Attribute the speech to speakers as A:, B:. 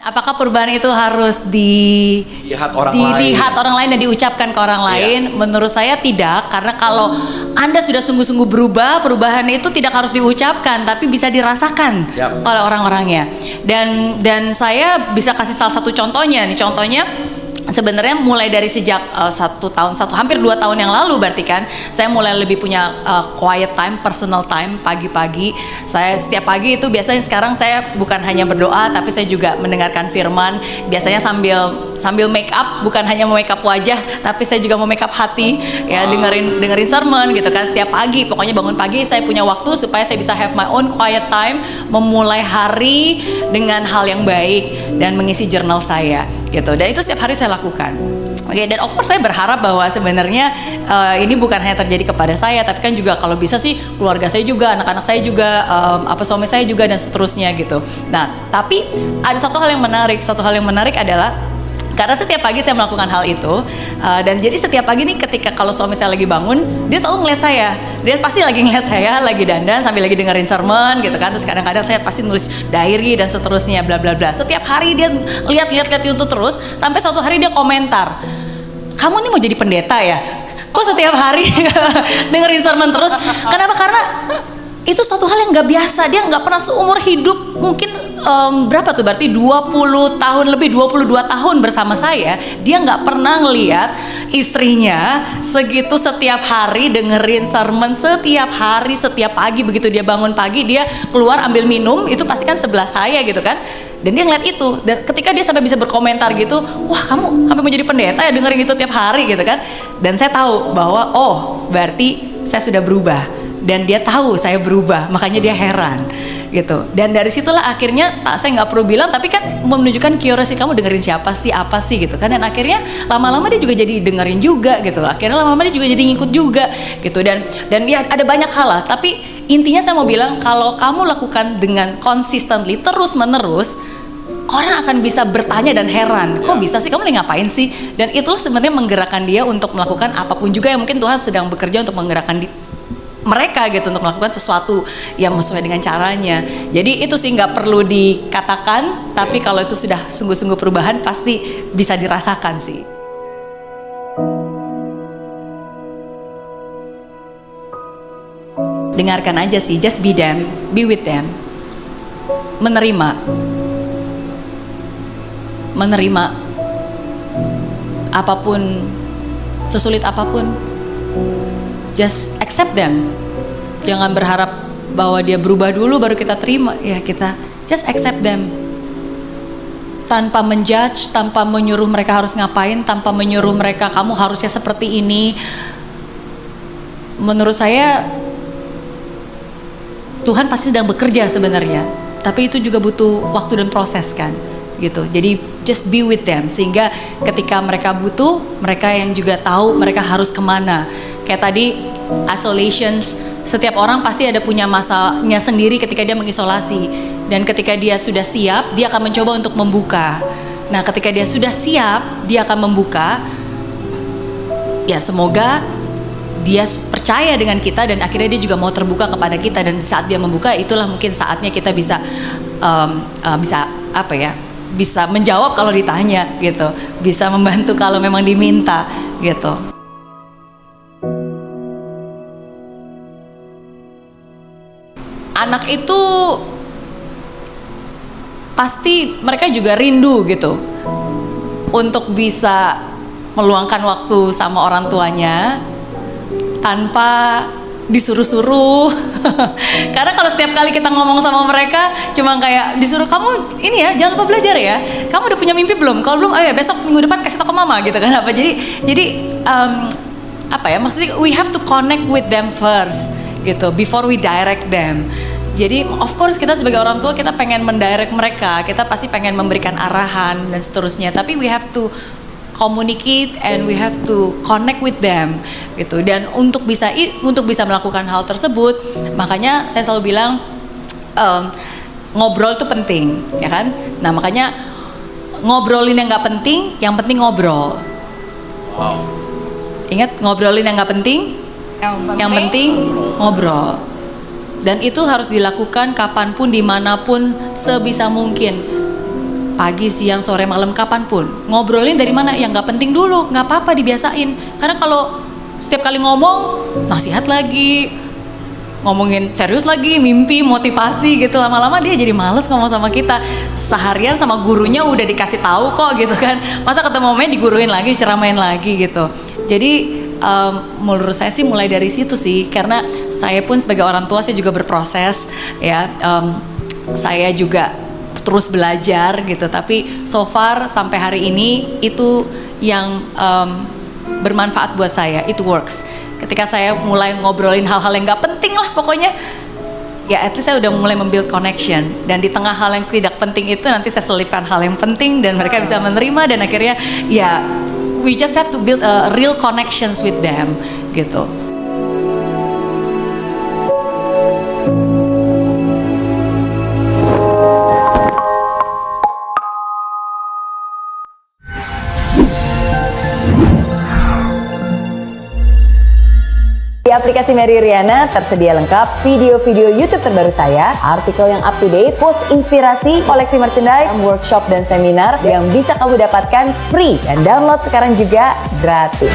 A: Apakah perubahan itu harus
B: Dilihat
A: orang lain dan diucapkan ke orang lain? Menurut saya tidak, karena kalau Anda sudah sungguh-sungguh berubah, perubahan itu tidak harus diucapkan, tapi bisa dirasakan oleh orang-orangnya. Dan saya bisa kasih salah satu contohnya nih, sebenarnya mulai dari sejak hampir 2 tahun yang lalu berarti kan, saya mulai lebih punya quiet time, personal time pagi-pagi. Saya setiap pagi itu biasanya sekarang saya bukan hanya berdoa, tapi saya juga mendengarkan firman. Biasanya sambil make up, bukan hanya mau make up wajah, tapi saya juga mau make up hati, ya dengerin sermon gitu kan setiap pagi. Pokoknya bangun pagi saya punya waktu supaya saya bisa have my own quiet time, memulai hari dengan hal yang baik dan mengisi jurnal saya gitu. Dan itu setiap hari saya lakukan. Oke, dan of course saya berharap bahwa sebenarnya ini bukan hanya terjadi kepada saya, tapi kan juga kalau bisa sih keluarga saya juga, anak-anak saya juga, suami saya juga dan seterusnya gitu. Nah, tapi ada satu hal yang menarik adalah karena setiap pagi saya melakukan hal itu, dan jadi setiap pagi nih ketika kalau suami saya lagi bangun, dia selalu ngeliat saya. Dia pasti lagi ngeliat saya lagi dandan sambil lagi dengerin sermon gitu kan. Terus kadang-kadang saya pasti nulis diary dan seterusnya bla bla bla. Setiap hari dia lihat itu terus sampai suatu hari dia komentar, "Kamu nih mau jadi pendeta ya? Kok setiap hari dengerin sermon terus?" Kenapa? Karena itu suatu hal yang nggak biasa. Dia nggak pernah seumur hidup, mungkin berapa tuh berarti 20 tahun lebih, 22 tahun bersama saya, dia nggak pernah ngelihat istrinya segitu setiap hari dengerin sermon setiap hari, setiap pagi. Begitu dia bangun pagi, dia keluar ambil minum, itu pasti kan sebelah saya gitu kan. Dan dia ngeliat itu, dan ketika dia sampai bisa berkomentar gitu, "Wah, kamu sampai mau jadi pendeta ya dengerin itu tiap hari," gitu kan. Dan saya tahu bahwa berarti saya sudah berubah, dan dia tahu saya berubah, makanya dia heran gitu. Dan dari situlah akhirnya saya nggak perlu bilang, tapi kan menunjukkan curiosity, kamu dengerin siapa sih, apa sih gitu kan. Dan akhirnya lama-lama dia juga jadi dengerin juga gitu. Akhirnya lama-lama dia juga jadi ngikut juga gitu. Dan ya ada banyak hal lah, tapi intinya saya mau bilang kalau kamu lakukan dengan consistently, terus menerus, orang akan bisa bertanya dan heran, kok bisa sih, kamu lagi ngapain sih? Dan itulah sebenarnya menggerakkan dia untuk melakukan apapun juga yang mungkin Tuhan sedang bekerja untuk menggerakkan mereka gitu, untuk melakukan sesuatu yang sesuai dengan caranya. Jadi itu sih nggak perlu dikatakan, tapi kalau itu sudah sungguh-sungguh perubahan pasti bisa dirasakan sih. Dengarkan aja sih, just be them, be with them. Menerima apapun, sesulit apapun, just accept them. Jangan berharap bahwa dia berubah dulu baru kita terima. Ya, kita just accept them, tanpa menjudge, tanpa menyuruh mereka harus ngapain, tanpa menyuruh mereka kamu harusnya seperti ini. Menurut saya Tuhan pasti sedang bekerja sebenarnya, tapi itu juga butuh waktu dan proses kan gitu. Jadi just be with them, sehingga ketika mereka butuh, mereka yang juga tahu mereka harus kemana. Kayak tadi isolations, setiap orang pasti ada punya masanya sendiri ketika dia mengisolasi, dan ketika dia sudah siap, dia akan mencoba untuk membuka. Nah, ketika dia sudah siap, dia akan membuka. Ya, semoga dia percaya dengan kita dan akhirnya dia juga mau terbuka kepada kita. Dan saat dia membuka, itulah mungkin saatnya kita bisa bisa menjawab kalau ditanya gitu, bisa membantu kalau memang diminta gitu. Anak itu pasti mereka juga rindu gitu untuk bisa meluangkan waktu sama orang tuanya tanpa disuruh-suruh. Karena kalau setiap kali kita ngomong sama mereka cuma kayak disuruh, "Kamu ini ya, jangan lupa belajar ya. Kamu udah punya mimpi belum? Kalau belum, ayo ya besok minggu depan kasih tau ke mama," gitu kan. Maksudnya we have to connect with them first gitu before we direct them. Jadi of course kita sebagai orang tua, kita pengen mendirect mereka, kita pasti pengen memberikan arahan dan seterusnya, tapi we have to communicate and we have to connect with them gitu. Dan untuk bisa melakukan hal tersebut, makanya saya selalu bilang ngobrol itu penting, ya kan. Nah, makanya ngobrolin yang nggak penting, yang penting ngobrol. Ingat, ngobrolin yang nggak penting, yang penting ngobrol. Dan itu harus dilakukan kapanpun, dimanapun, sebisa mungkin. pagi, siang, sore, malam, kapanpun. Ngobrolin dari mana yang nggak penting dulu, nggak apa-apa, dibiasain. Karena kalau setiap kali ngomong nasihat lagi, ngomongin serius lagi, mimpi, motivasi gitu, lama-lama dia jadi males ngomong sama kita. Seharian sama gurunya udah dikasih tahu kok gitu kan, masa ketemu momennya diguruin lagi, diceramain lagi gitu. Jadi menurut saya sih mulai dari situ sih, karena saya pun sebagai orang tua saya juga berproses ya, saya juga terus belajar gitu. Tapi so far sampai hari ini itu yang bermanfaat buat saya, itu works. Ketika saya mulai ngobrolin hal-hal yang gak penting lah pokoknya, ya at least saya udah mulai membuild connection. Dan di tengah hal yang tidak penting itu nanti saya selipkan hal yang penting dan mereka bisa menerima, dan akhirnya ya we just have to build a real connections with them gitu.
B: Di aplikasi Mary Riana tersedia lengkap video-video YouTube terbaru saya, artikel yang up to date, post inspirasi, koleksi merchandise, workshop dan seminar yang bisa kamu dapatkan free, dan download sekarang juga gratis.